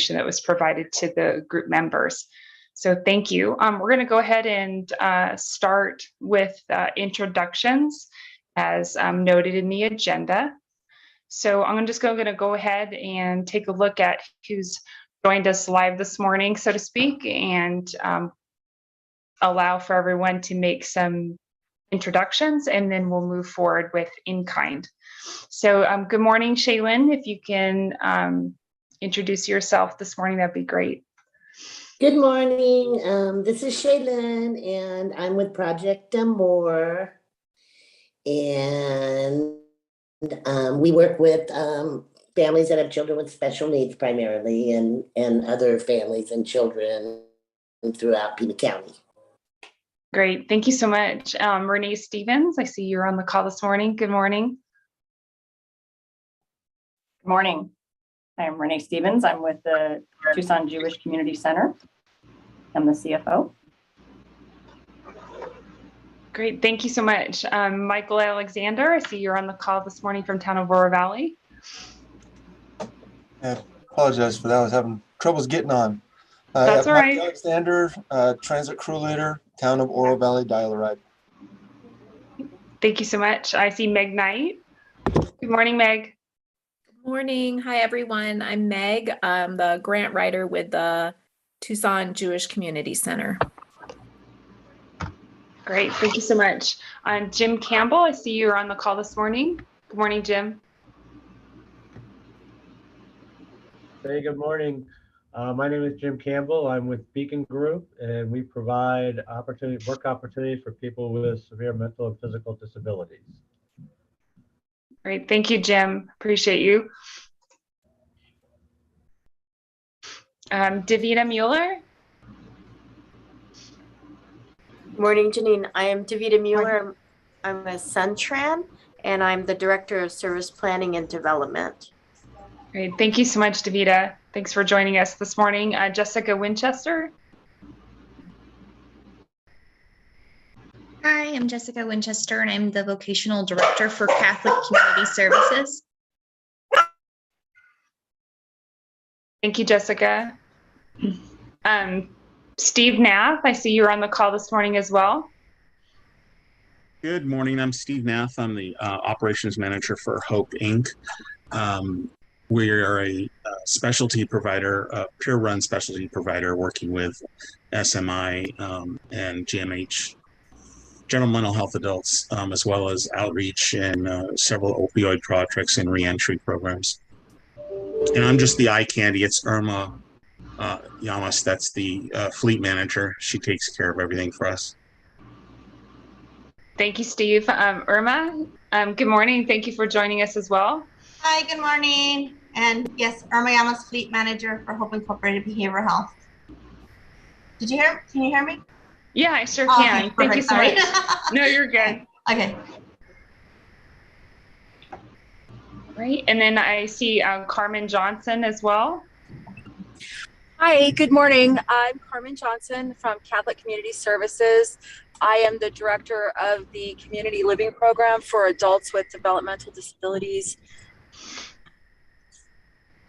information that was provided to the group members. So thank you. We're going to go ahead and start with introductions as noted in the agenda. So I'm just going to go ahead and take a look at who's joined us live this morning, so to speak, and allow for everyone to make some introductions, and then we'll move forward with in kind. So good morning, Shaylin. If you can introduce yourself this morning, that'd be great. Good morning. This is Shaylin, and I'm with Project More. And we work with families that have children with special needs primarily, and other families and children throughout Pima County. Great. Thank you so much. Renee Stevens, I see you're on the call this morning. Good morning. Good morning. I'm Renee Stevens. I'm with the Tucson Jewish Community Center. I'm the CFO. Great. Thank you so much. Michael Alexander, I see you're on the call this morning from town of Aurora Valley. I apologize for that. I was having troubles getting on. That's all right. Mike Alexander, transit crew leader, town of Aurora Valley, dial-a-ride. Thank you so much. I see Meg Knight. Good morning, Meg. Good morning. Hi, everyone. I'm Meg. I'm the grant writer with the Tucson Jewish Community Center. Great. Thank you so much. Jim Campbell, I see you're on the call this morning. Good morning, Jim. Hey, good morning. My name is Jim Campbell. I'm with Beacon Group, and we provide work opportunities for people with severe mental and physical disabilities. Great. Thank you, Jim. Appreciate you. Davida Mueller. Good morning, Janine. I am Davida Mueller. I'm a Suntran, and I'm the Director of Service Planning and Development. Great. Thank you so much, Davida. Thanks for joining us this morning. Jessica Winchester. Hi, I'm Jessica Winchester, and I'm the Vocational Director for Catholic Community Services. Thank you, Jessica. Steve Nath, I see you're on the call this morning as well. Good morning. I'm Steve Nath. I'm the Operations Manager for Hope, Inc. We are a specialty provider, a peer-run specialty provider working with SMI and GMH, general mental health adults, as well as outreach and several opioid projects and reentry programs. And I'm just the eye candy. It's Irma Yamas. That's the fleet manager. She takes care of everything for us. Thank you, Steve. Irma, good morning. Thank you for joining us as well. Hi, good morning. And yes, Irma Yamas, Fleet Manager for Hope Incorporated Behavioral Health. Can you hear me? Yeah, I sure can. Okay, thank you so sorry. much. No, you're good. Okay. Right, and then I see Carmen Johnson as well. Hi, good morning. I'm Carmen Johnson from Catholic Community Services. I am the Director of the Community Living Program for adults with developmental disabilities.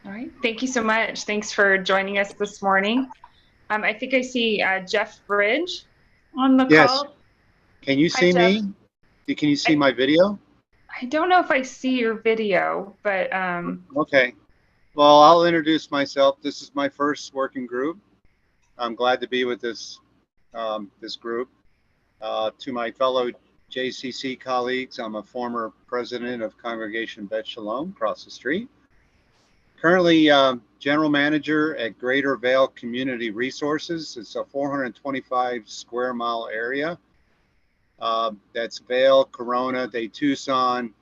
All right, thank you so much. Thanks for joining us this morning. I think I see Jeff Bridge on the call. Can you see me? Can you see my video? I don't know if I see your video, but okay. Well, I'll introduce myself. This is my first working group. I'm glad to be with this this group. To my fellow JCC colleagues, I'm a former president of Congregation Bet Shalom across the street. Currently general manager at Greater Vale Community Resources. It's a 425 square mile area. That's Vale, Corona, De Tucson,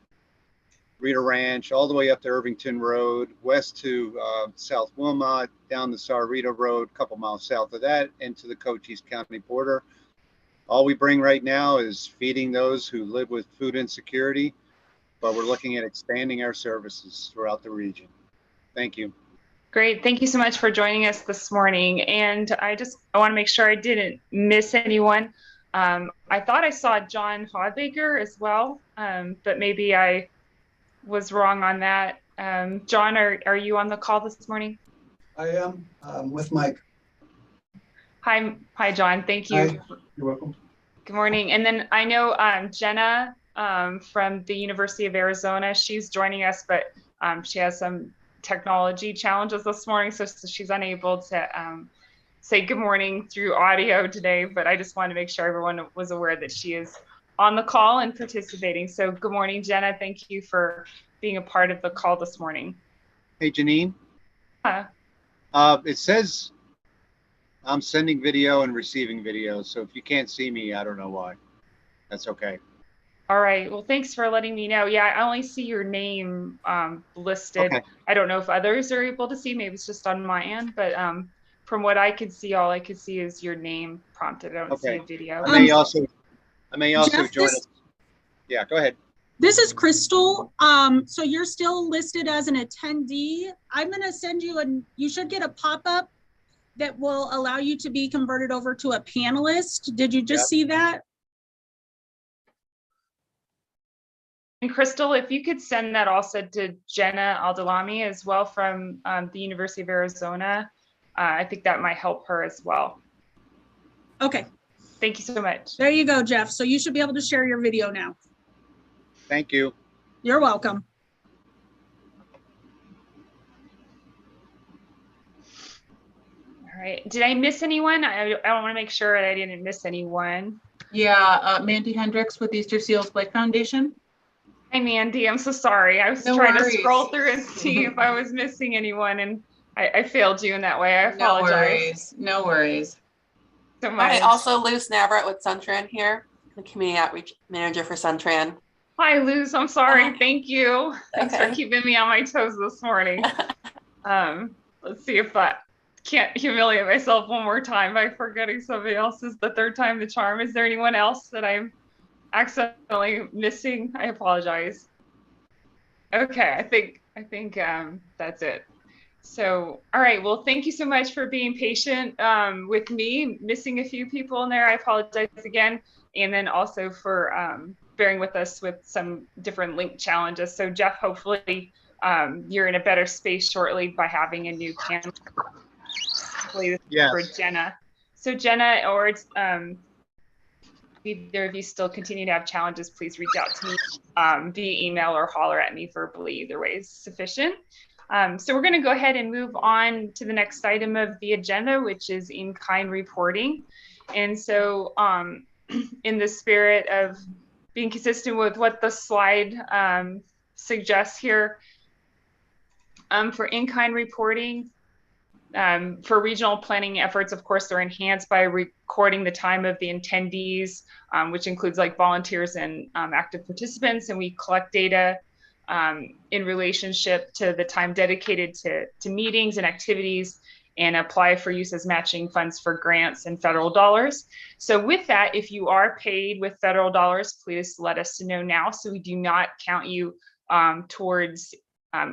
Rita Ranch, all the way up to Irvington Road, west to South Wilmot, down the Sarita Road, a couple miles south of that, into the Cochise County border. All we bring right now is feeding those who live with food insecurity, but we're looking at expanding our services throughout the region. Thank you. Great. Thank you so much for joining us this morning. And I want to make sure I didn't miss anyone. I thought I saw John Hodbaker as well, but maybe I was wrong on that. John, are you on the call this morning? I am with Mike. Hi, John. Thank you. Hi. You're welcome. Good morning. And then I know Jenna from the University of Arizona, she's joining us, but she has some technology challenges this morning, so she's unable to say good morning through audio today, but I just want to make sure everyone was aware that she is on the call and participating. So good morning, Jenna. Thank you for being a part of the call this morning. Hey, Janine. It says I'm sending video and receiving video, so if you can't see me, I don't know why. That's okay. All right. Well, thanks for letting me know. Yeah, I only see your name listed. Okay. I don't know if others are able to see. Maybe it's just on my end, but from what I could see, all I could see is your name prompted. I don't see a video. I may also Jeff, join us. Yeah, go ahead. This is Crystal. So you're still listed as an attendee. I'm going to send you you should get a pop-up that will allow you to be converted over to a panelist. Did you just see that? And Crystal, if you could send that also to Jenna Aldalami as well from the University of Arizona, I think that might help her as well. Okay. Thank you so much. There you go, Jeff. So you should be able to share your video now. Thank you. You're welcome. All right. Did I miss anyone? I want to make sure that I didn't miss anyone. Yeah, Mandy Hendricks with Easter Seals Blake Foundation. Hi, Mandy. I'm so sorry. I was trying to scroll through and see if I was missing anyone, and I failed you in that way. I apologize. No worries. So much. Hi, also Luz Navrat with Suntran here, the Community Outreach Manager for Suntran. Hi, Luz. I'm sorry. Thank you. Thanks for keeping me on my toes this morning. Let's see if I can't humiliate myself one more time by forgetting somebody else's the third time the charm. Is there anyone else that I'm accidentally missing? I apologize. Okay, I think that's it. So, all right. Well, thank you so much for being patient with me, missing a few people in there. I apologize again. And then also for bearing with us with some different link challenges. So Jeff, hopefully you're in a better space shortly by having a new panel. Yes. For Jenna. So Jenna, or either of you still continue to have challenges, please reach out to me via email or holler at me verbally. Either way is sufficient. So we're going to go ahead and move on to the next item of the agenda, which is in-kind reporting. And so in the spirit of being consistent with what the slide suggests here, for in-kind reporting, for regional planning efforts, of course, they're enhanced by recording the time of the attendees, which includes like volunteers and active participants, and we collect data in relationship to the time dedicated to meetings and activities, and apply for use as matching funds for grants and federal dollars. So with that, if you are paid with federal dollars, please let us know now so we do not count you towards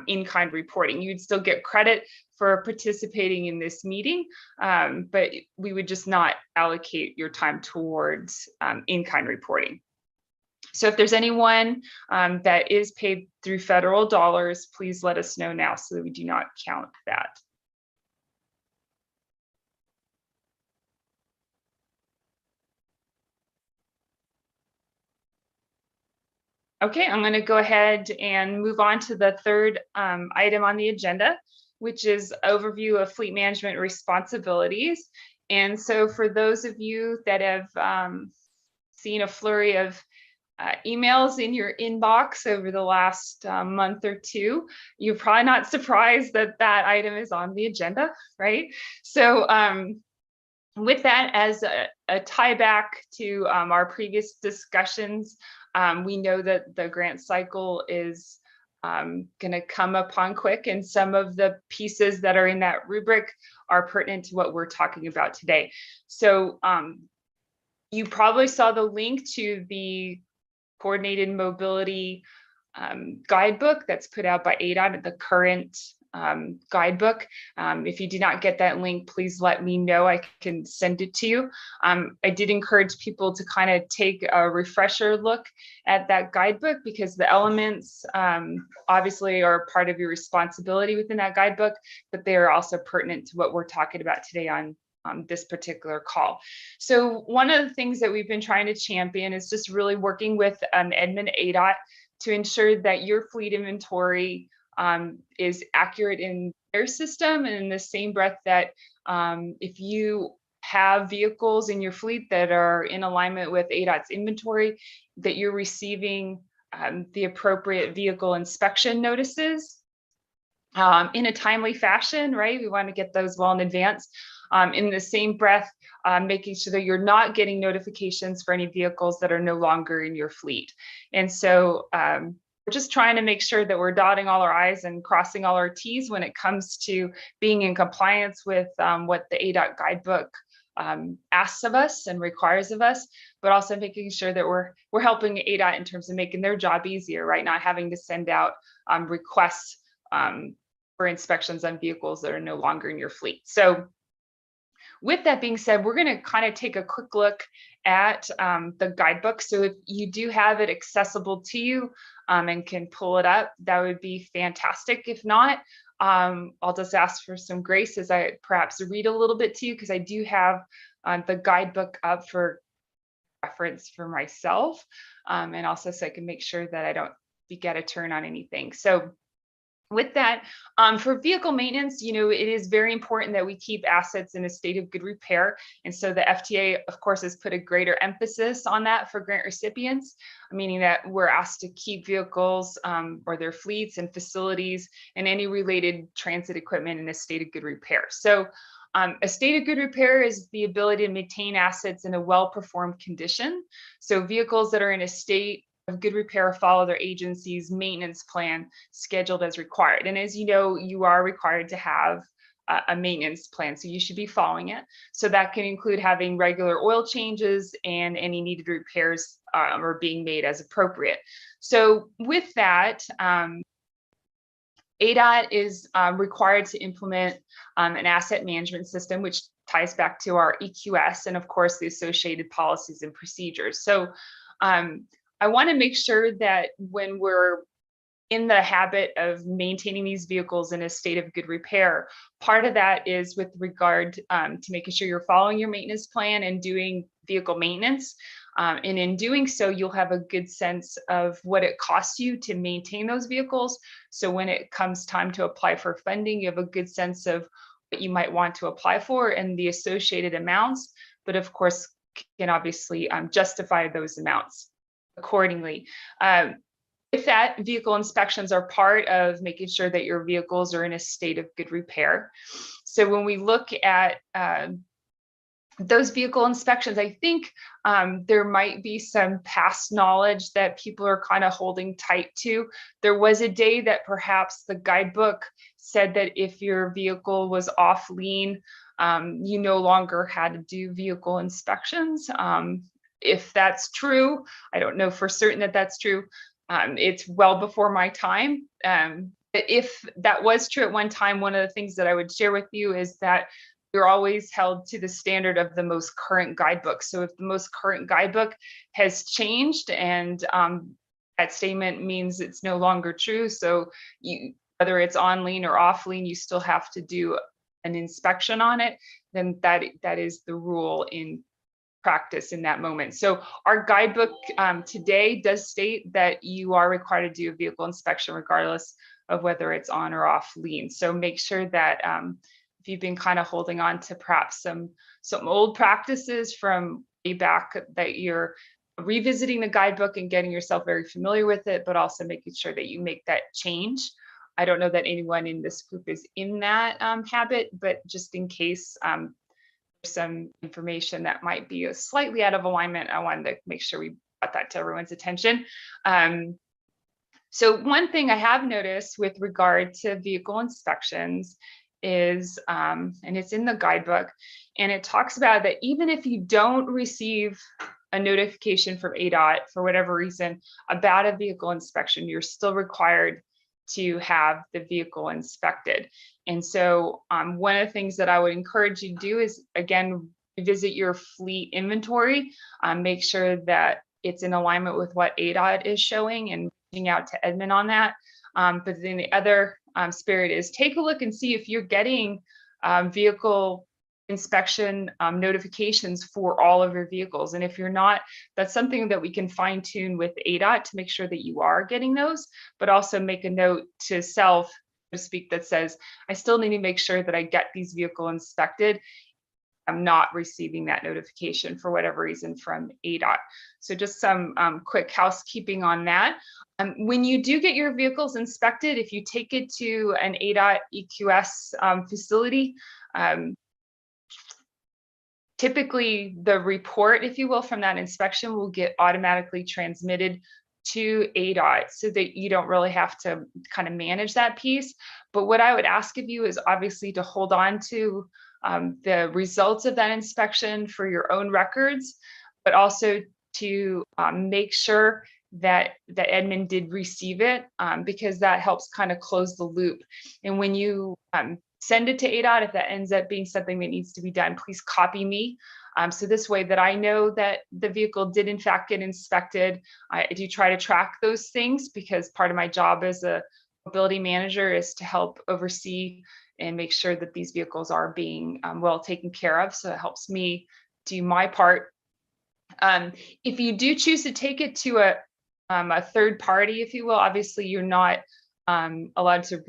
in-kind reporting. You'd still get credit for participating in this meeting, but we would just not allocate your time towards in-kind reporting. So if there's anyone that is paid through federal dollars, please let us know now so that we do not count that. Okay, I'm going to go ahead and move on to the third item on the agenda, which is overview of fleet management responsibilities. And so for those of you that have seen a flurry of emails in your inbox over the last month or two, you're probably not surprised that that item is on the agenda, right? So with that as a tie back to our previous discussions, we know that the grant cycle is going to come upon quick, and some of the pieces that are in that rubric are pertinent to what we're talking about today. So you probably saw the link to the Coordinated Mobility Guidebook that's put out by ADOT, the current guidebook. If you did not get that link, please let me know. I can send it to you. I did encourage people to kind of take a refresher look at that guidebook, because the elements obviously are part of your responsibility within that guidebook, but they are also pertinent to what we're talking about today on this particular call. So one of the things that we've been trying to champion is just really working with admin ADOT to ensure that your fleet inventory is accurate in their system, and in the same breath that if you have vehicles in your fleet that are in alignment with ADOT's inventory, that you're receiving the appropriate vehicle inspection notices in a timely fashion, right? We want to get those well in advance. In the same breath, making sure that you're not getting notifications for any vehicles that are no longer in your fleet. And so we're just trying to make sure that we're dotting all our I's and crossing all our T's when it comes to being in compliance with what the ADOT guidebook asks of us and requires of us, but also making sure that we're helping ADOT in terms of making their job easier, right? Not having to send out requests for inspections on vehicles that are no longer in your fleet. So with that being said, we're going to kind of take a quick look at the guidebook. So if you do have it accessible to you and can pull it up, that would be fantastic. If not, I'll just ask for some grace as I perhaps read a little bit to you, because I do have the guidebook up for reference for myself, and also so I can make sure that I don't forget a turn on anything. So with that, for vehicle maintenance, it is very important that we keep assets in a state of good repair. And so the FTA, of course, has put a greater emphasis on that for grant recipients, meaning that we're asked to keep vehicles or their fleets and facilities and any related transit equipment in a state of good repair. So a state of good repair is the ability to maintain assets in a well-performed condition. So vehicles that are in a state of good repair follow their agency's maintenance plan scheduled as required. And as you know, you are required to have a maintenance plan, so you should be following it. So that can include having regular oil changes and any needed repairs are being made as appropriate. So with that, ADOT is required to implement an asset management system, which ties back to our EQS and of course the associated policies and procedures. So I want to make sure that when we're in the habit of maintaining these vehicles in a state of good repair, part of that is with regard to making sure you're following your maintenance plan and doing vehicle maintenance. And in doing so, you'll have a good sense of what it costs you to maintain those vehicles. So when it comes time to apply for funding, you have a good sense of what you might want to apply for and the associated amounts, but of course can obviously justify those amounts accordingly. With that, vehicle inspections are part of making sure that your vehicles are in a state of good repair. So when we look at those vehicle inspections, I think there might be some past knowledge that people are kind of holding tight to. There was a day that perhaps the guidebook said that if your vehicle was off lean, you no longer had to do vehicle inspections. If that's true, I don't know for certain that that's true. It's well before my time. If that was true at one time, one of the things that I would share with you is that you're always held to the standard of the most current guidebook. So if the most current guidebook has changed and that statement means it's no longer true, so whether it's on lean or off lean, you still have to do an inspection on it, then that is the rule in practice in that moment. So our guidebook today does state that you are required to do a vehicle inspection regardless of whether it's on or off lean. So make sure that if you've been kind of holding on to perhaps some old practices from way back, that you're revisiting the guidebook and getting yourself very familiar with it, but also making sure that you make that change. I don't know that anyone in this group is in that habit, but just in case some information that might be slightly out of alignment, I wanted to make sure we brought that to everyone's attention. So one thing I have noticed with regard to vehicle inspections is, and it's in the guidebook, and it talks about that even if you don't receive a notification from ADOT for whatever reason about a vehicle inspection, you're still required to have the vehicle inspected. And so one of the things that I would encourage you to do is, again, visit your fleet inventory, make sure that it's in alignment with what ADOT is showing, and reaching out to Edmund on that. But then the other spirit is take a look and see if you're getting vehicle inspection notifications for all of your vehicles. And if you're not, that's something that we can fine tune with ADOT to make sure that you are getting those, but also make a note to self, so to speak, that says, I still need to make sure that I get these vehicles inspected. I'm not receiving that notification for whatever reason from ADOT. So just some quick housekeeping on that. When you do get your vehicles inspected, if you take it to an ADOT EQS facility, typically the report, if you will, from that inspection will get automatically transmitted to ADOT so that you don't really have to kind of manage that piece. But what I would ask of you is obviously to hold on to the results of that inspection for your own records, but also to make sure that Edmund did receive it, because that helps kind of close the loop. And when you send it to ADOT, if that ends up being something that needs to be done, please copy me. So this way that I know that the vehicle did in fact get inspected. I do try to track those things because part of my job as a mobility manager is to help oversee and make sure that these vehicles are being well taken care of. So it helps me do my part. If you do choose to take it to a third party, if you will, obviously you're not allowed to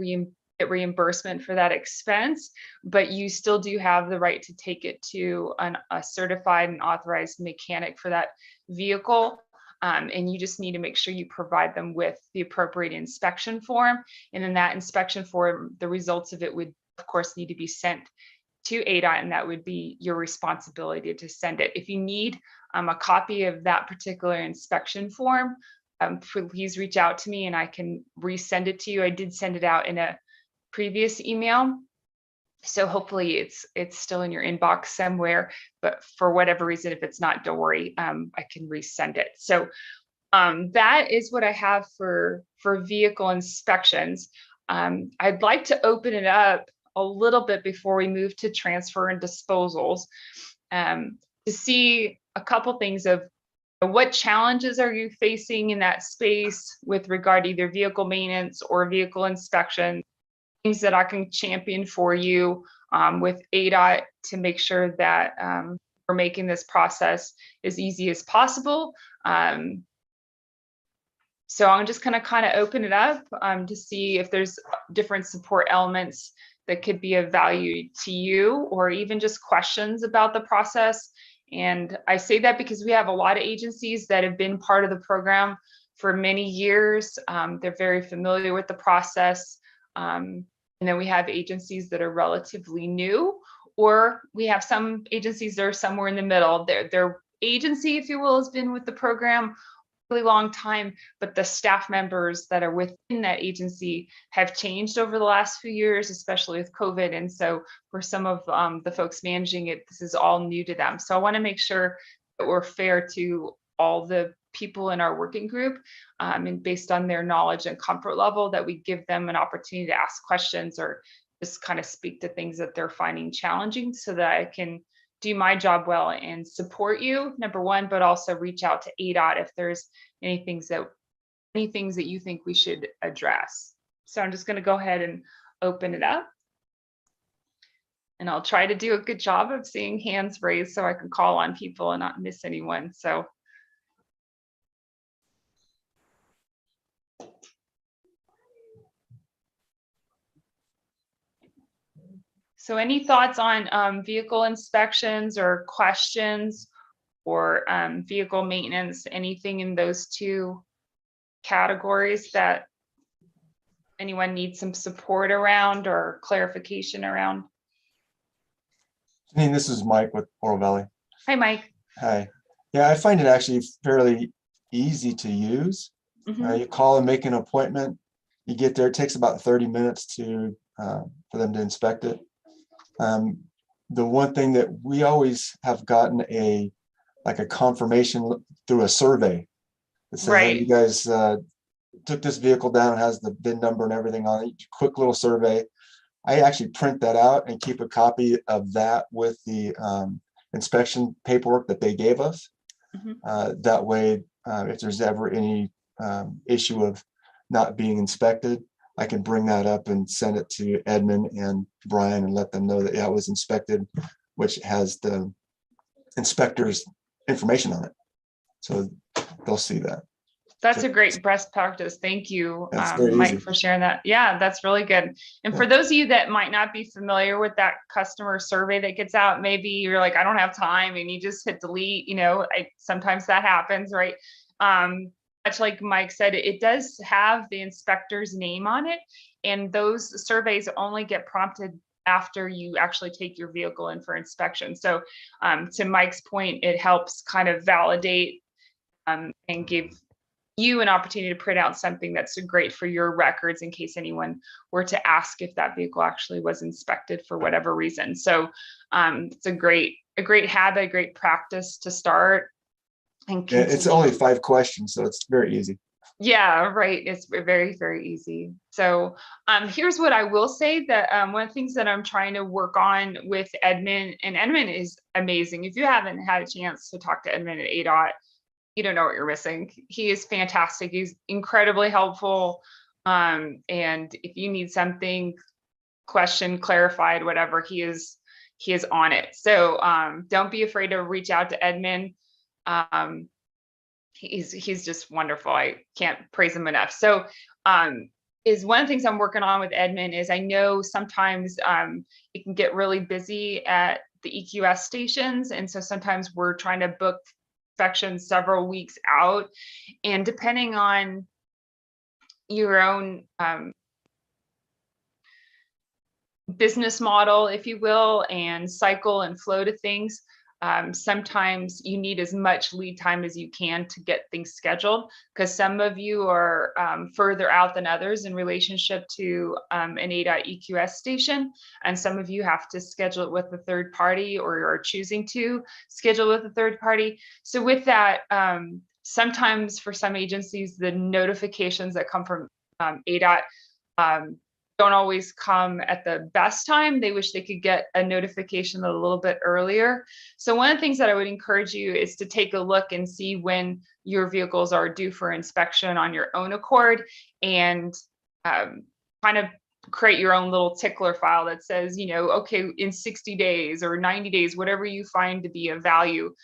get reimbursement for that expense, but you still do have the right to take it to a certified and authorized mechanic for that vehicle. And you just need to make sure you provide them with the appropriate inspection form. And then that inspection form, the results of it would, of course, need to be sent to ADOT, and that would be your responsibility to send it. If you need a copy of that particular inspection form, please reach out to me and I can resend it to you. I did send it out in a previous email, so hopefully it's still in your inbox somewhere, but for whatever reason, if it's not, don't worry, I can resend it. So that is what I have for vehicle inspections. I'd like to open it up a little bit before we move to transfer and disposals, to see a couple things of what challenges are you facing in that space with regard to either vehicle maintenance or vehicle inspection, things that I can champion for you with ADOT to make sure that we're making this process as easy as possible. So I'm just gonna kind of open it up to see if there's different support elements that could be of value to you, or even just questions about the process. And I say that because we have a lot of agencies that have been part of the program for many years. They're very familiar with the process. And then we have agencies that are relatively new, or we have some agencies that are somewhere in the middle. Their agency, if you will, has been with the program a really long time, but the staff members that are within that agency have changed over the last few years, especially with COVID. And so for some of the folks managing it, this is all new to them. So I want to make sure that we're fair to all the people in our working group, and based on their knowledge and comfort level, that we give them an opportunity to ask questions or just kind of speak to things that they're finding challenging, so that I can do my job well and support you, number one, but also reach out to ADOT if there's any things that you think we should address. So I'm just going to go ahead and open it up. And I'll try to do a good job of seeing hands raised so I can call on people and not miss anyone. So any thoughts on vehicle inspections or questions, or vehicle maintenance, anything in those two categories that anyone needs some support around or clarification around? Janine, this is Mike with Oro Valley. Hi, Mike. Hi. Yeah, I find it actually fairly easy to use. You call and make an appointment. You get there. It takes about 30 minutes for them to inspect it. The one thing that we always have gotten a confirmation through a survey that says, hey, you guys took this vehicle down, it has the VIN number and everything on it, quick little survey. I actually print that out and keep a copy of that with the inspection paperwork that they gave us. That way, if there's ever any issue of not being inspected, I can bring that up and send it to Edmund and Brian and let them know that it was inspected, which has the inspector's information on it. So they'll see that. That's a great best practice. Thank you, very Mike, easy. for sharing that. Yeah, that's really good. And for those of you that might not be familiar with that customer survey that gets out, maybe you're like, I don't have time, and you just hit delete, sometimes that happens, right? Much like Mike said, it does have the inspector's name on it, and those surveys only get prompted after you actually take your vehicle in for inspection. So to Mike's point, it helps kind of validate and give you an opportunity to print out something that's great for your records in case anyone were to ask if that vehicle actually was inspected for whatever reason. So it's a great habit, a great practice to start. And it's only 5 questions, so it's very easy. Yeah, right. It's very, very easy. So here's what I will say, that one of the things that I'm trying to work on with Edmund, and Edmund is amazing. If you haven't had a chance to talk to Edmund at ADOT, you don't know what you're missing. He is fantastic. He's incredibly helpful. And if you need something questioned, clarified, whatever, he is on it. So don't be afraid to reach out to Edmund. He's just wonderful. I can't praise him enough. So is one of the things I'm working on with Edmund is I know sometimes it can get really busy at the EQS stations. And so sometimes we're trying to book inspections several weeks out, and depending on your own business model, if you will, and cycle and flow to things, sometimes you need as much lead time as you can to get things scheduled, because some of you are further out than others in relationship to an ADOT EQS station, and some of you have to schedule it with a third party or are choosing to schedule with a third party. So with that, sometimes for some agencies, the notifications that come from ADOT don't always come at the best time. They wish they could get a notification a little bit earlier. So one of the things that I would encourage you is to take a look and see when your vehicles are due for inspection on your own accord, and kind of create your own little tickler file that says, okay, in 60 days or 90 days, whatever you find to be of value,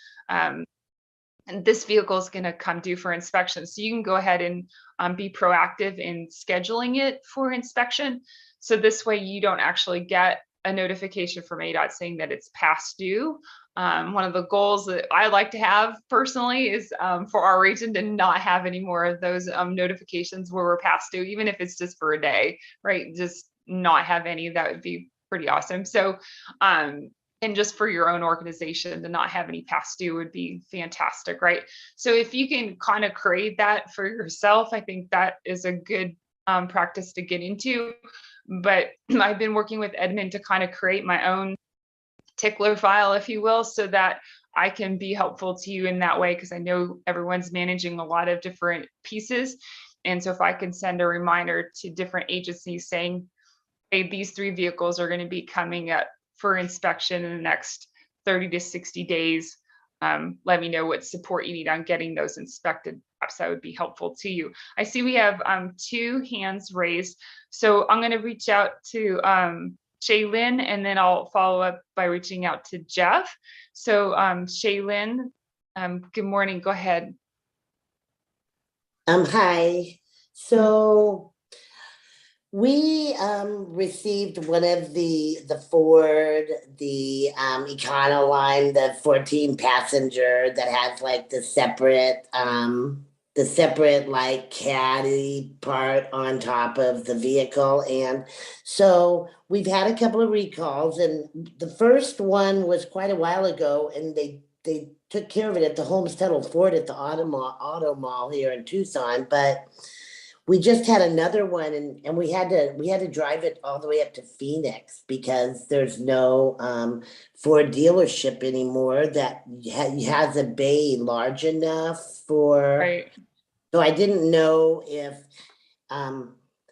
and this vehicle is going to come due for inspection. So you can go ahead and be proactive in scheduling it for inspection. So this way you don't actually get a notification from ADOT saying that it's past due. One of the goals that I like to have personally is for our region to not have any more of those notifications where we're past due, even if it's just for a day, right? Just not have any. That would be pretty awesome. So and just for your own organization to not have any past due would be fantastic, right? So if you can kind of create that for yourself, I think that is a good practice to get into. But I've been working with Edmund to kind of create my own tickler file, if you will, so that I can be helpful to you in that way, because I know everyone's managing a lot of different pieces. And so if I can send a reminder to different agencies saying, hey, these 3 vehicles are going to be coming up for inspection in the next 30 to 60 days. Let me know what support you need on getting those inspected. Perhaps that would be helpful to you. I see we have 2 hands raised. So I'm going to reach out to Shaylin, and then I'll follow up by reaching out to Jeff. So Shaylin, good morning. Go ahead. Hi. So we received one of the Ford, the Econoline, the 14 passenger that has like the separate like caddy part on top of the vehicle. And so we've had a couple of recalls, and the first one was quite a while ago, and they took care of it at the Homestead Ford at the Auto Mall here in Tucson. But we just had another one, and we had to drive it all the way up to Phoenix because there's no Ford dealership anymore that has a bay large enough for So I didn't know if,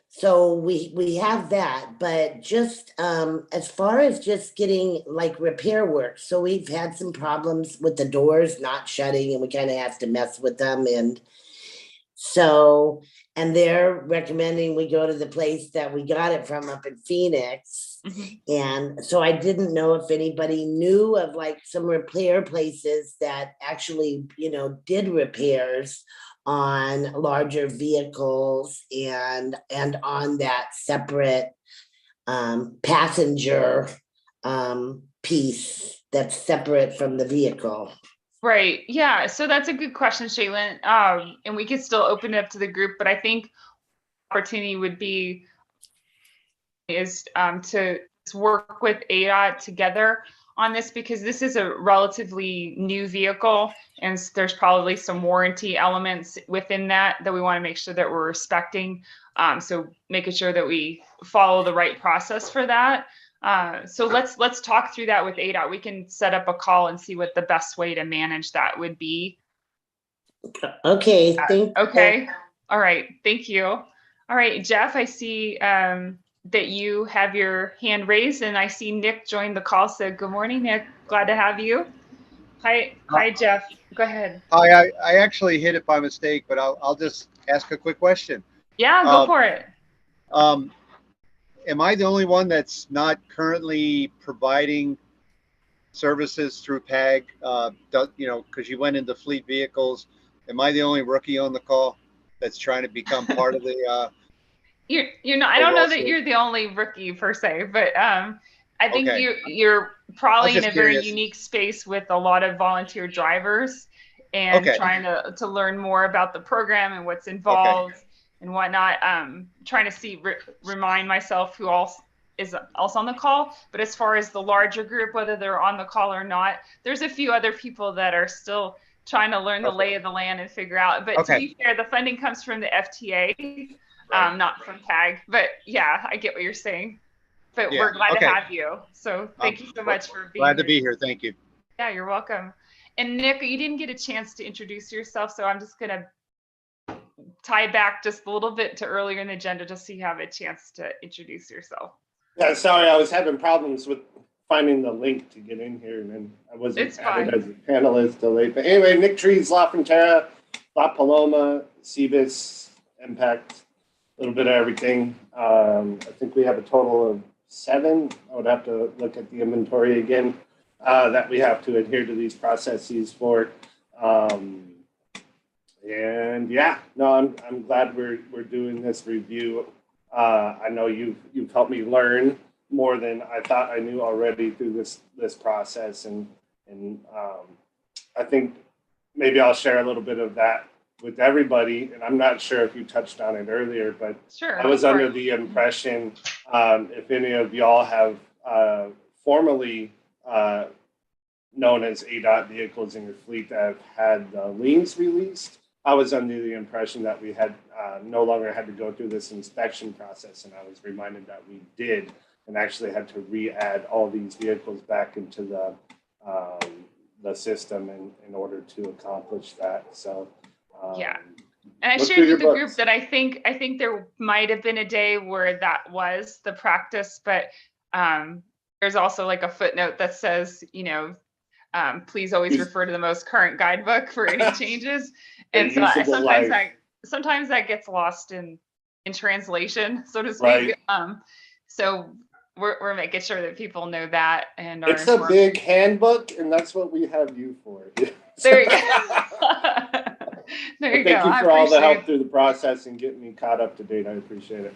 so we have that, but just as far as just getting like repair work, so we've had some problems with the doors not shutting and we kind of have to mess with them. And so, and they're recommending we go to the place that we got it from up in Phoenix. And so I didn't know if anybody knew of like some repair places that actually, you know, did repairs on larger vehicles and on that separate passenger piece that's separate from the vehicle. Right. Yeah. So that's a good question, Shaylin. And we could still open it up to the group, but I think opportunity would be to work with ADOT together on this, because this is a relatively new vehicle and there's probably some warranty elements within that we want to make sure that we're respecting. So making sure that we follow the right process for that. So let's talk through that with ADOT. We can set up a call and see what the best way to manage that would be. Okay, thank you. Okay. All right. Thank you. All right, Jeff, I see that you have your hand raised, and I see Nick joined the call. So good morning, Nick. Glad to have you. Hi, Jeff. Go ahead. Hi, I actually hit it by mistake, but I'll just ask a quick question. Yeah, go for it. Am I the only one that's not currently providing services through PAG? You know, because you went into fleet vehicles. Am I the only rookie on the call that's trying to become part of the? You're not. I don't know that you're the only rookie per se, but I think you're probably in a very unique space with a lot of volunteer drivers and trying to learn more about the program and what's involved and whatnot. Trying to remind myself who else is also on the call. But as far as the larger group, whether they're on the call or not, there's a few other people that are still trying to learn the lay of the land and figure out. But to be fair, the funding comes from the FTA. Not from PAG, but yeah, I get what you're saying. But we're glad to have you. So thank you so much for being here. Glad to be here. Thank you. Yeah, you're welcome. And Nick, you didn't get a chance to introduce yourself, so I'm just gonna tie back just a little bit to earlier in the agenda just so you have a chance to introduce yourself. Yeah, sorry, I was having problems with finding the link to get in here, and then I wasn't added as a panelist till late. But anyway, Nick Trees, La Frontera, La Paloma, Cebus, Impact. A little bit of everything. I think we have a total of 7. I would have to look at the inventory again that we have to adhere to these processes for. And yeah, no, I'm glad we're doing this review. I know you've helped me learn more than I thought I knew already through this process, and I think maybe I'll share a little bit of that with everybody, and I'm not sure if you touched on it earlier, but I was under the impression, if any of y'all have formally known as ADOT vehicles in your fleet that have had the liens released, I was under the impression that we had no longer had to go through this inspection process, and I was reminded that we did, and actually had to re-add all these vehicles back into the system in order to accomplish that. So. Yeah, and I shared with the group that I think there might have been a day where that was the practice, but there's also like a footnote that says, you know, please always refer to the most current guidebook for any changes. And so sometimes that gets lost in translation, so to speak. Right. So we're making sure that people know that, and it's a big handbook, and that's what we have you for. There you go. There you go. Thank you for all the help through the process and getting me caught up to date. I appreciate it.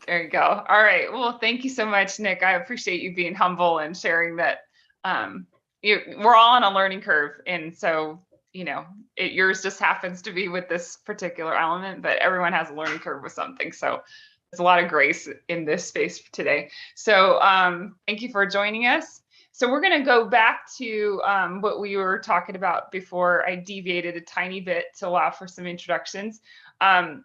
There you go. All right. Well, thank you so much, Nick. I appreciate you being humble and sharing that. We're all on a learning curve, and so yours just happens to be with this particular element, but everyone has a learning curve with something. So there's a lot of grace in this space today. So thank you for joining us. So we're going to go back to what we were talking about before I deviated a tiny bit to allow for some introductions. We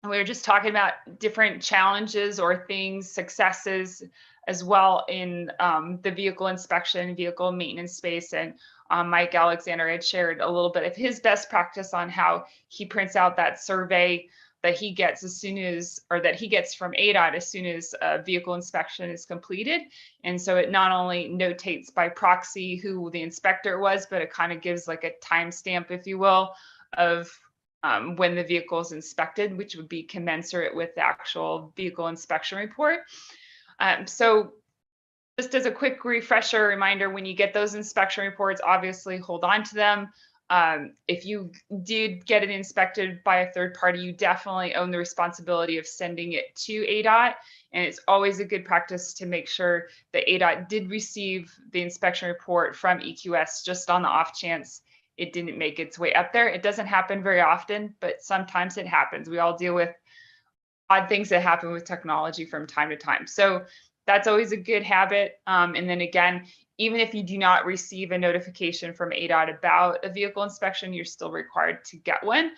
were just talking about different challenges or things, successes as well in the vehicle inspection, vehicle maintenance space. And Mike Alexander had shared a little bit of his best practice on how he prints out that survey that he gets as soon as, or that he gets from ADOT as soon as a vehicle inspection is completed. And so it not only notates by proxy who the inspector was, but it kind of gives like a timestamp, if you will, of when the vehicle is inspected, which would be commensurate with the actual vehicle inspection report. So just as a quick refresher reminder, when you get those inspection reports, obviously hold on to them. If you did get it inspected by a third party, you definitely own the responsibility of sending it to ADOT. And it's always a good practice to make sure that ADOT did receive the inspection report from EQS, just on the off chance it didn't make its way up there. It doesn't happen very often, but sometimes it happens. We all deal with odd things that happen with technology from time to time. So that's always a good habit. And then again, even if you do not receive a notification from ADOT about a vehicle inspection, you're still required to get one.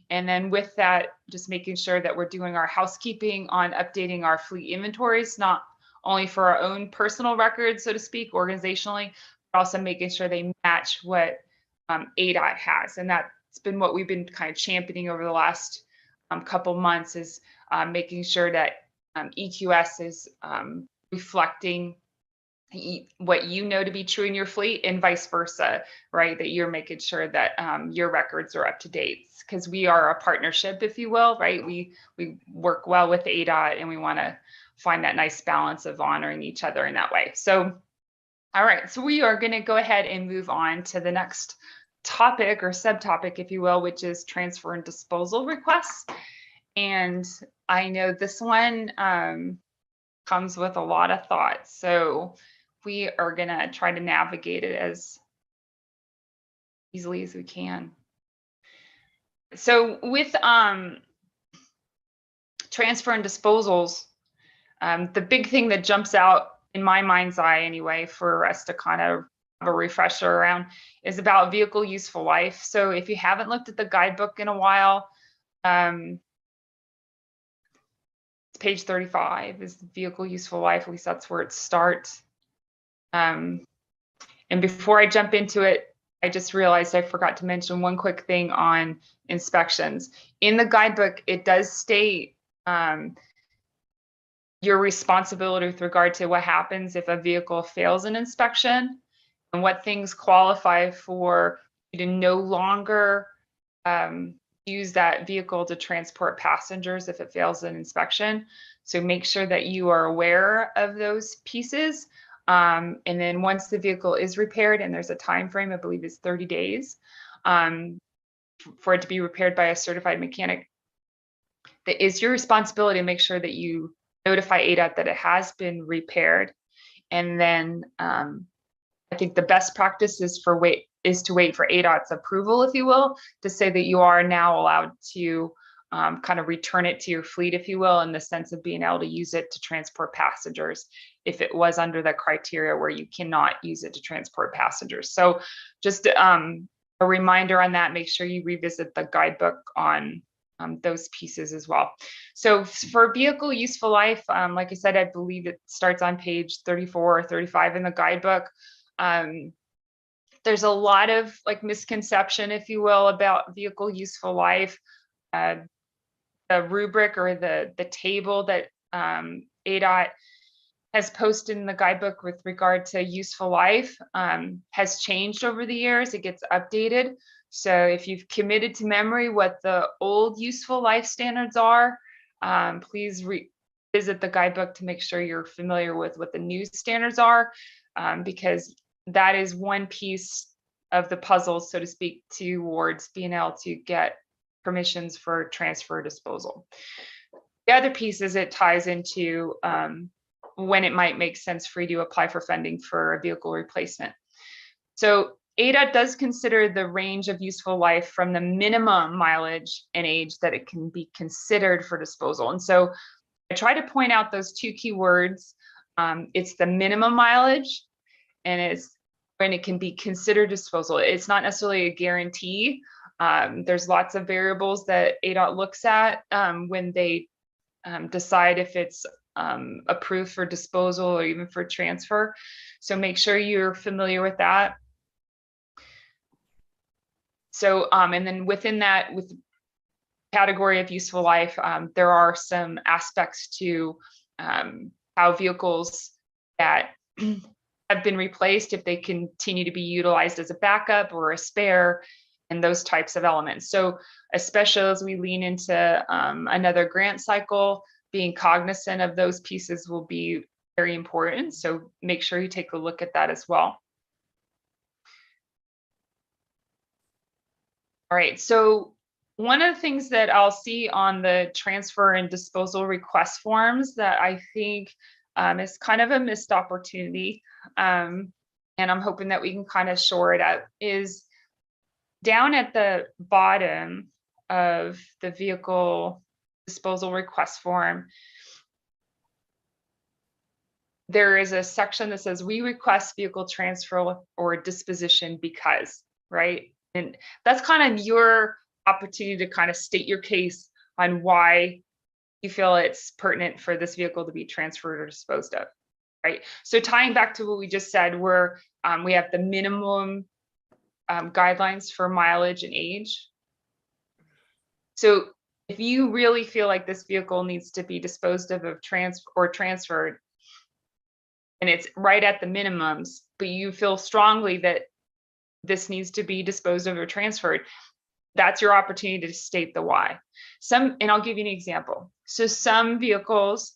And then with that, just making sure that we're doing our housekeeping on updating our fleet inventories, not only for our own personal records, so to speak, organizationally, but also making sure they match what ADOT has. And that's been what we've been kind of championing over the last couple months, is making sure that EQS is reflecting what you know to be true in your fleet, and vice versa, right? That you're making sure that your records are up to date, because we are a partnership, if you will, right? We work well with ADOT, and we want to find that nice balance of honoring each other in that way. So, all right, so we are going to go ahead and move on to the next topic or subtopic, if you will, which is transfer and disposal requests. And I know this one comes with a lot of thought. So we are going to try to navigate it as easily as we can. So with transfer and disposals, the big thing that jumps out in my mind's eye anyway, for us to kind of have a refresher around, is about vehicle useful life. So if you haven't looked at the guidebook in a while, page 35 is vehicle useful life. At least that's where it starts. And before I jump into it, I just realized I forgot to mention one quick thing on inspections. In the guidebook, it does state your responsibility with regard to what happens if a vehicle fails an inspection, and what things qualify for you to no longer use that vehicle to transport passengers if it fails an inspection. So make sure that you are aware of those pieces. And then once the vehicle is repaired, and there's a time frame, I believe it's 30 days for it to be repaired by a certified mechanic, that is your responsibility to make sure that you notify ADOT that it has been repaired. And then I think the best practice is to wait for ADOT's approval, if you will, to say that you are now allowed to kind of return it to your fleet, if you will, in the sense of being able to use it to transport passengers if it was under the criteria where you cannot use it to transport passengers. So just a reminder on that, make sure you revisit the guidebook on those pieces as well. So for vehicle useful life, like I said, I believe it starts on page 34 or 35 in the guidebook. There's a lot of like misconception, if you will, about vehicle useful life. The rubric or the table that ADOT has posted in the guidebook with regard to useful life has changed over the years. It gets updated. So if you've committed to memory what the old useful life standards are, please visit the guidebook to make sure you're familiar with what the new standards are, because that is one piece of the puzzle, so to speak, towards being able to get permissions for transfer disposal. The other piece is it ties into when it might make sense for you to apply for funding for a vehicle replacement. So ADOT does consider the range of useful life from the minimum mileage and age that it can be considered for disposal. And so I try to point out those two key words. It's the minimum mileage, and it's when it can be considered disposal. It's not necessarily a guarantee. There's lots of variables that ADOT looks at when they decide if it's approved for disposal or even for transfer. So make sure you're familiar with that. So, and then within that, with the category of useful life, there are some aspects to how vehicles that have been replaced, if they continue to be utilized as a backup or a spare, and those types of elements. So especially as we lean into another grant cycle, being cognizant of those pieces will be very important. So make sure you take a look at that as well. All right, so one of the things that I'll see on the transfer and disposal request forms that I think is kind of a missed opportunity, and I'm hoping that we can kind of shore it up, is down at the bottom of the vehicle disposal request form, there is a section that says we request vehicle transfer or disposition because, right? And that's kind of your opportunity to kind of state your case on why you feel it's pertinent for this vehicle to be transferred or disposed of, right? So tying back to what we just said, where we have the minimum guidelines for mileage and age. So if you really feel like this vehicle needs to be disposed of transferred, and it's right at the minimums, but you feel strongly that this needs to be disposed of or transferred, that's your opportunity to state the why. And I'll give you an example. So some vehicles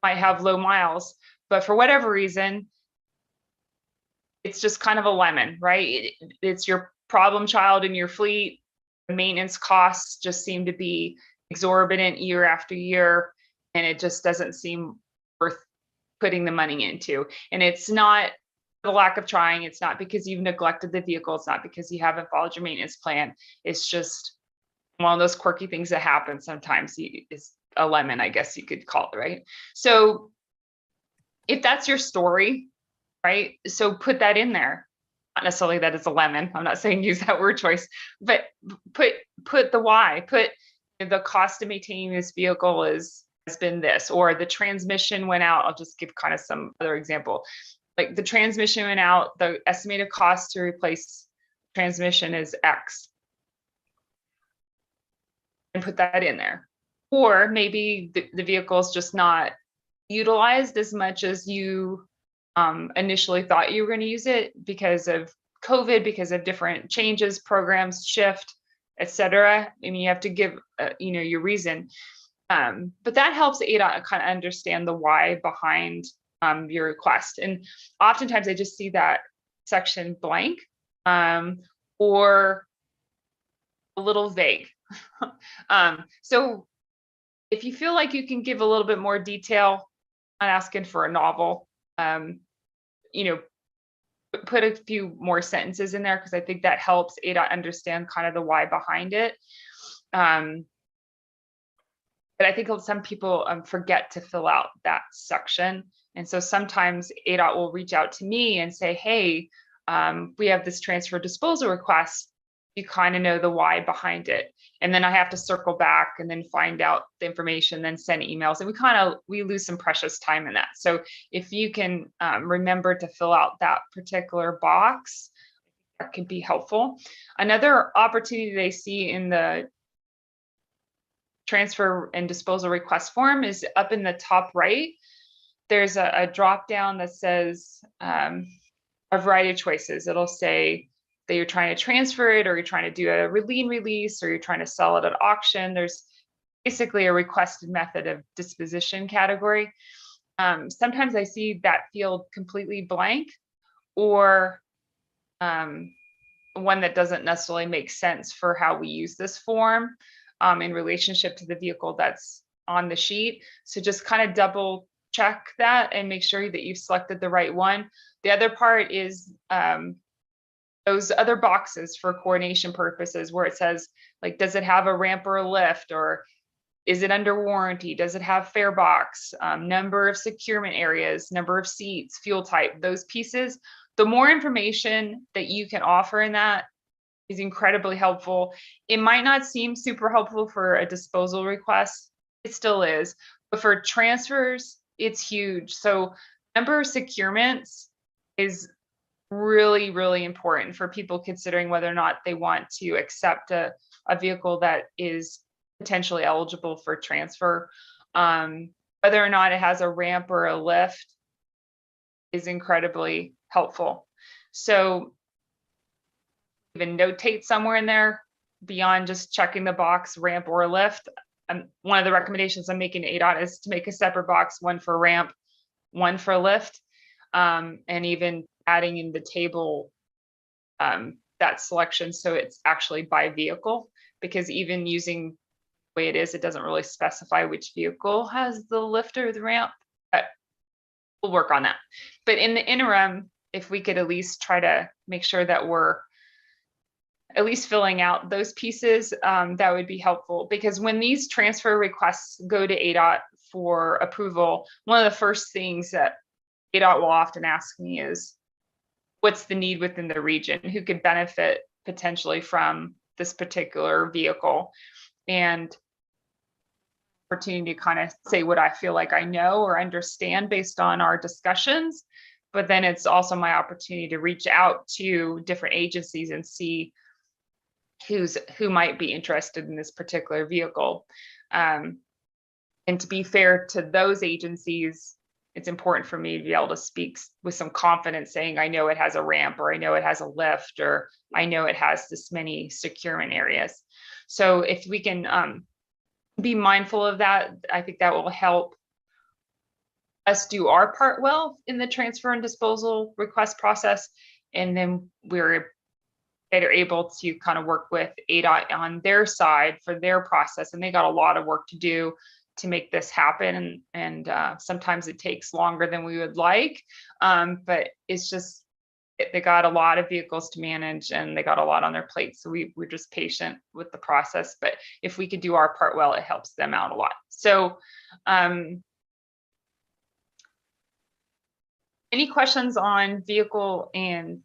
might have low miles, but for whatever reason, it's just kind of a lemon, right? It's your problem child in your fleet. The maintenance costs just seem to be exorbitant year after year, and it just doesn't seem worth putting the money into. And it's not the lack of trying. It's not because you've neglected the vehicle. It's not because you haven't followed your maintenance plan. It's just one of those quirky things that happen sometimes. It's a lemon, I guess you could call it, right? So if that's your story, right? So put that in there. Not necessarily that it's a lemon. I'm not saying use that word choice, but put the why. Put the cost of maintaining this vehicle has been this, or the transmission went out. I'll just give kind of some other example. Like the transmission went out, the estimated cost to replace transmission is X. And put that in there. Or maybe the vehicle is just not utilized as much as you initially thought you were going to use it because of COVID, because of different changes, programs, shift, etc. I mean, you have to give your reason. But that helps ADOT kind of understand the why behind your request. And oftentimes I just see that section blank or a little vague. So if you feel like you can give a little bit more detail, I'm not asking for a novel, put a few more sentences in there, because I think that helps ADOT understand kind of the why behind it. But I think some people forget to fill out that section. And so sometimes ADOT will reach out to me and say, hey, we have this transfer disposal request. You kind of know the why behind it. And then I have to circle back and then find out the information, then send emails. And we lose some precious time in that. So if you can remember to fill out that particular box, that could be helpful. Another opportunity they see in the transfer and disposal request form is up in the top right. There's a drop down that says a variety of choices. It'll say that you're trying to transfer it, or you're trying to do a lien release, or you're trying to sell it at auction. There's basically a requested method of disposition category. Sometimes I see that field completely blank, or one that doesn't necessarily make sense for how we use this form in relationship to the vehicle that's on the sheet. So just kind of double check that and make sure that you've selected the right one. The other part is those other boxes for coordination purposes, where it says, like, does it have a ramp or a lift, or is it under warranty? Does it have fare box, number of securement areas, number of seats, fuel type, those pieces. The more information that you can offer in that is incredibly helpful. It might not seem super helpful for a disposal request. It still is, But for transfers, it's huge. So member securements is really, really important for people considering whether or not they want to accept a vehicle that is potentially eligible for transfer. Whether or not it has a ramp or a lift is incredibly helpful. So even notate somewhere in there beyond just checking the box ramp or lift. One of the recommendations I'm making to ADOT is to make a separate box, one for ramp, one for lift, and even adding in the table that selection so it's actually by vehicle, because even using the way it is, it doesn't really specify which vehicle has the lift or the ramp. But we'll work on that. But in the interim, if we could at least try to make sure that we're at least filling out those pieces, that would be helpful. Because when these transfer requests go to ADOT for approval, one of the first things that ADOT will often ask me is, what's the need within the region? Who could benefit potentially from this particular vehicle? And opportunity to kind of say what I feel like I know or understand based on our discussions. But then it's also my opportunity to reach out to different agencies and see who might be interested in this particular vehicle. And to be fair to those agencies, it's important for me to be able to speak with some confidence saying, I know it has a ramp, or I know it has a lift, or I know it has this many securement areas. So if we can be mindful of that, I think that will help us do our part well in the transfer and disposal request process. And then we're better able to kind of work with ADOT on their side for their process. And they got a lot of work to do to make this happen. And sometimes it takes longer than we would like, but it's just, they got a lot of vehicles to manage and they got a lot on their plate. So we're just patient with the process, but if we could do our part well, it helps them out a lot. So any questions on vehicle and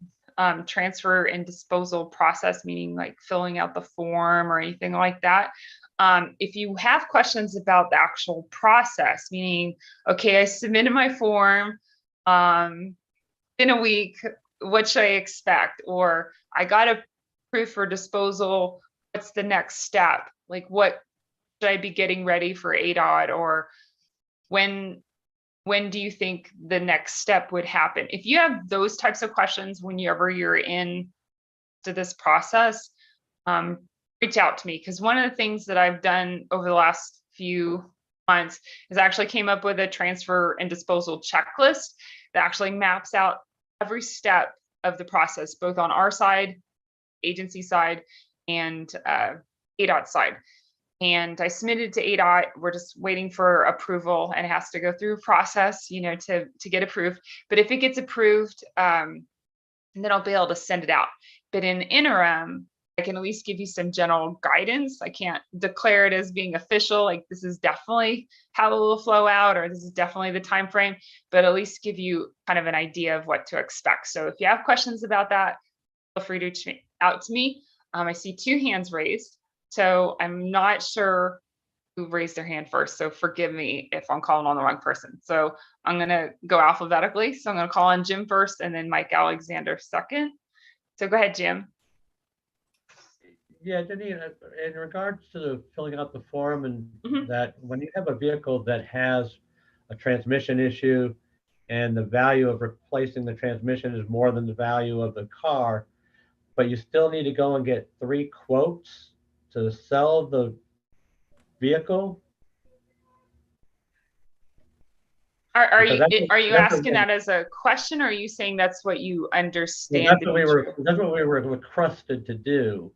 transfer and disposal process, meaning like filling out the form or anything like that? If you have questions about the actual process, meaning, okay, I submitted my form in a week, what should I expect? Or I got approved for disposal, what's the next step? Like, what should I be getting ready for ADOT? Or when do you think the next step would happen? If you have those types of questions whenever you're in to this process, reach out to me, because one of the things that I've done over the last few months is I actually came up with a transfer and disposal checklist that actually maps out every step of the process, both on our side, agency side, and ADOT side. And I submitted to ADOT. We're just waiting for approval, and it has to go through a process, you know, to get approved. But if it gets approved, then I'll be able to send it out. But in the interim, I can at least give you some general guidance. I can't declare it as being official, like this is definitely how it will flow out, or this is definitely the time frame, but at least give you kind of an idea of what to expect. So if you have questions about that, feel free to reach out to me. I see 2 hands raised, so I'm not sure who raised their hand first, so forgive me if I'm calling on the wrong person. So I'm going to go alphabetically. So I'm going to call on Jim first and then Mike Alexander second. So go ahead, Jim. Yeah, Janine, in regards to the filling out the form, and that when you have a vehicle that has a transmission issue and the value of replacing the transmission is more than the value of the car, but you still need to go and get 3 quotes to sell the vehicle. Are you asking that as a question, or are you saying that's what you understand? Yeah, that's what we were requested to do.